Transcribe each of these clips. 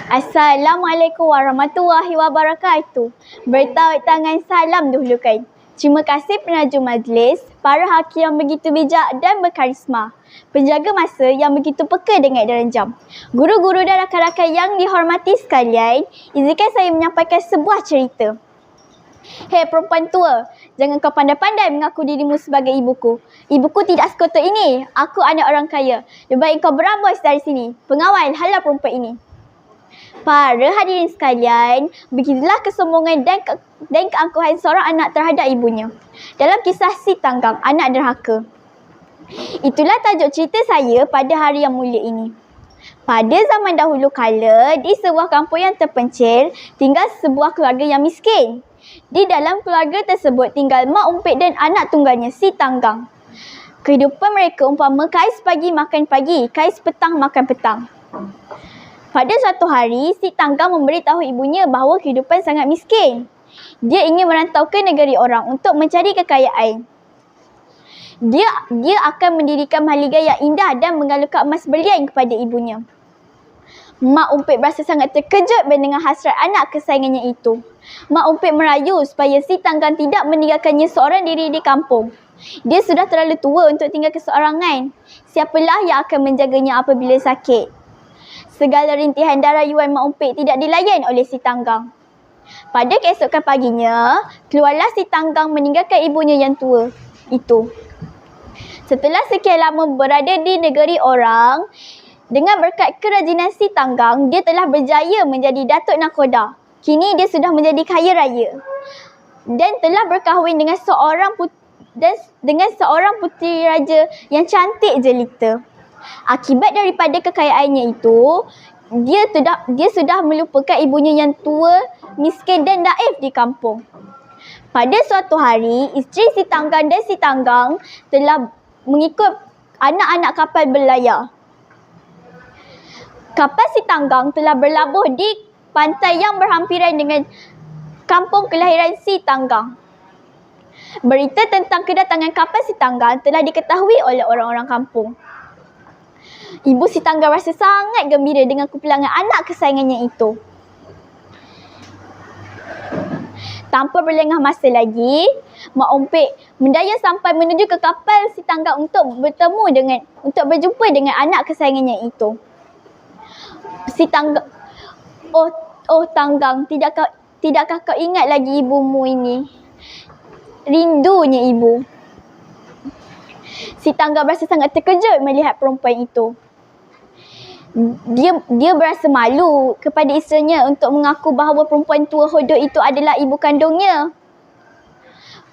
Assalamualaikum warahmatullahi wabarakatuh. Bertawuk tangan salam dahulu kan. Terima kasih penaju majlis, para hakim yang begitu bijak dan berkarisma, penjaga masa yang begitu peka dengan jam, guru-guru dan rakan-rakan yang dihormati sekalian, izinkan saya menyampaikan sebuah cerita. Hei perempuan tua, jangan kau pandai-pandai mengaku dirimu sebagai ibuku. Ibuku tidak sekotor ini. Aku anak orang kaya. Lebih baik kau berambus dari sini. Pengawal, halau perempuan ini. Para hadirin sekalian, begitulah kesombongan dan keangkuhan seorang anak terhadap ibunya. Dalam kisah si Tanggang, anak derhaka. Itulah tajuk cerita saya pada hari yang mulia ini. Pada zaman dahulu kala, di sebuah kampung yang terpencil, tinggal sebuah keluarga yang miskin. Di dalam keluarga tersebut tinggal mak umpik dan anak tunggalnya, si Tanggang. Kehidupan mereka umpama kais pagi makan pagi, kais petang makan petang. Pada suatu hari, si Tanggang memberitahu ibunya bahawa kehidupan sangat miskin. Dia ingin merantau ke negeri orang untuk mencari kekayaan. Dia akan mendirikan mahligai yang indah dan menggalungkan emas berlian kepada ibunya. Mak Umpik berasa sangat terkejut mendengar hasrat anak kesayangannya itu. Mak Umpik merayu supaya si Tanggang tidak meninggalkannya seorang diri di kampung. Dia sudah terlalu tua untuk tinggal keseorangan. Siapalah yang akan menjaganya apabila sakit? Segala rintihan dan rayuan Mak Umpik tidak dilayan oleh si Tanggang. Pada keesokan paginya, keluarlah si Tanggang meninggalkan ibunya yang tua itu. Setelah sekian lama berada di negeri orang, dengan berkat kerajinan si Tanggang, dia telah berjaya menjadi Datuk Nakhoda. Kini dia sudah menjadi kaya raya dan telah berkahwin dengan seorang puteri raja yang cantik jelita. Akibat daripada kekayaannya itu, dia sudah melupakan ibunya yang tua, miskin dan naif di kampung. Pada suatu hari, isteri si Tanggang dan si Tanggang telah mengikut anak-anak kapal berlayar. Kapal si Tanggang telah berlabuh di pantai yang berhampiran dengan kampung kelahiran si Tanggang. Berita tentang kedatangan kapal si Tanggang telah diketahui oleh orang-orang kampung. Ibu si Tanggang rasa sangat gembira dengan kepulangan anak kesayangannya itu. Tanpa berlengah masa lagi, Mak Umpik mendayung sampai menuju ke kapal si Tanggang untuk berjumpa dengan anak kesayangannya itu. Si Tanggang, oh Tanggang, tidakkah kau ingat lagi ibumu ini? Rindunya ibu. Si Tanggang berasa sangat terkejut melihat perempuan itu. Dia berasa malu kepada isterinya untuk mengaku bahawa perempuan tua hodoh itu adalah ibu kandungnya.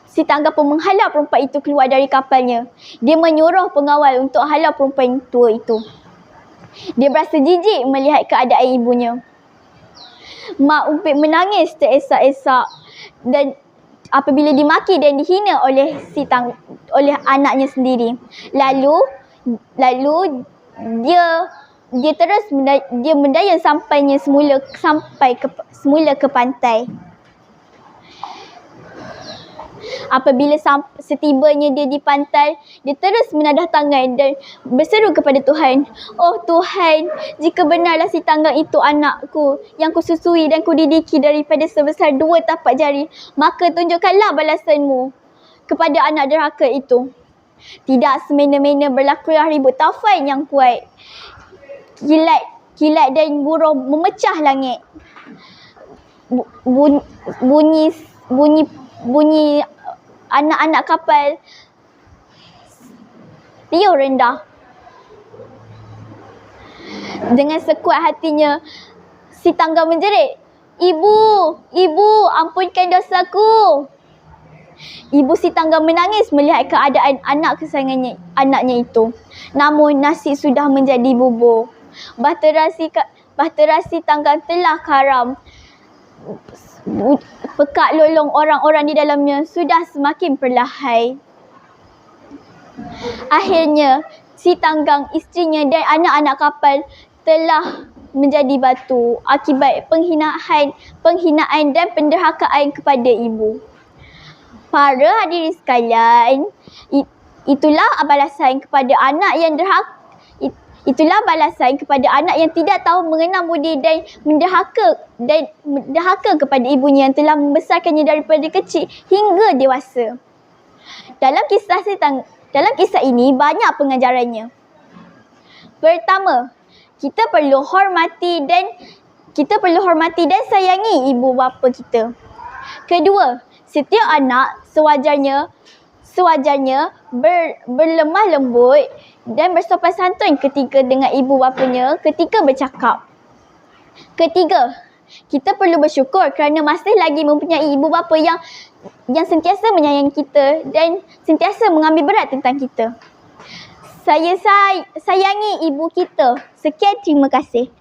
Si Tanggang pun menghalau perempuan itu keluar dari kapalnya. Dia menyuruh pengawal untuk halau perempuan tua itu. Dia berasa jijik melihat keadaan ibunya. Mak Umpik menangis teresak-esak dan apabila dimaki dan dihina oleh oleh anaknya sendiri. Lalu dia mendayung sampai ke pantai. Apabila setibanya dia di pantai, dia terus menadah tangan dan berseru kepada Tuhan. Oh Tuhan, jika benarlah si Tanggang itu anakku yang kususui dan kudidiki daripada sebesar 2 tapak jari, maka tunjukkanlah balasanmu kepada anak derhaka itu. Tidak semena-mena berlakulah ribut taufan yang kuat. Kilat dan buruh memecah langit. Bunyi anak-anak kapal riuh rendah. Dengan sekuat hatinya, si Tanggang menjerit, Ibu, ampunkan dosaku. Ibu si Tanggang menangis melihat keadaan anak kesayangannya, anaknya itu. Namun nasib sudah menjadi bubur. Bahtera si Tanggang telah karam. Pekak lolong orang-orang di dalamnya sudah semakin perlahan. Akhirnya, si Tanggang, isterinya dan anak-anak kapal telah menjadi batu akibat penghinaan dan penderhakaan kepada ibu. Para hadirin sekalian, itulah balasan kepada anak yang derhaka. Itulah balasan kepada anak yang tidak tahu mengenal budi dan mendahaka kepada ibunya yang telah membesarkannya daripada kecil hingga dewasa. Dalam kisah ini banyak pengajarannya. Pertama, kita perlu hormati dan sayangi ibu bapa kita. Kedua, setiap anak sewajarnya berlemah lembut dan bersopan santun ketika dengan ibu bapanya ketika bercakap. Ketiga, kita perlu bersyukur kerana masih lagi mempunyai ibu bapa yang sentiasa menyayangi kita dan sentiasa mengambil berat tentang kita. Sayangi ibu kita. Sekian, terima kasih.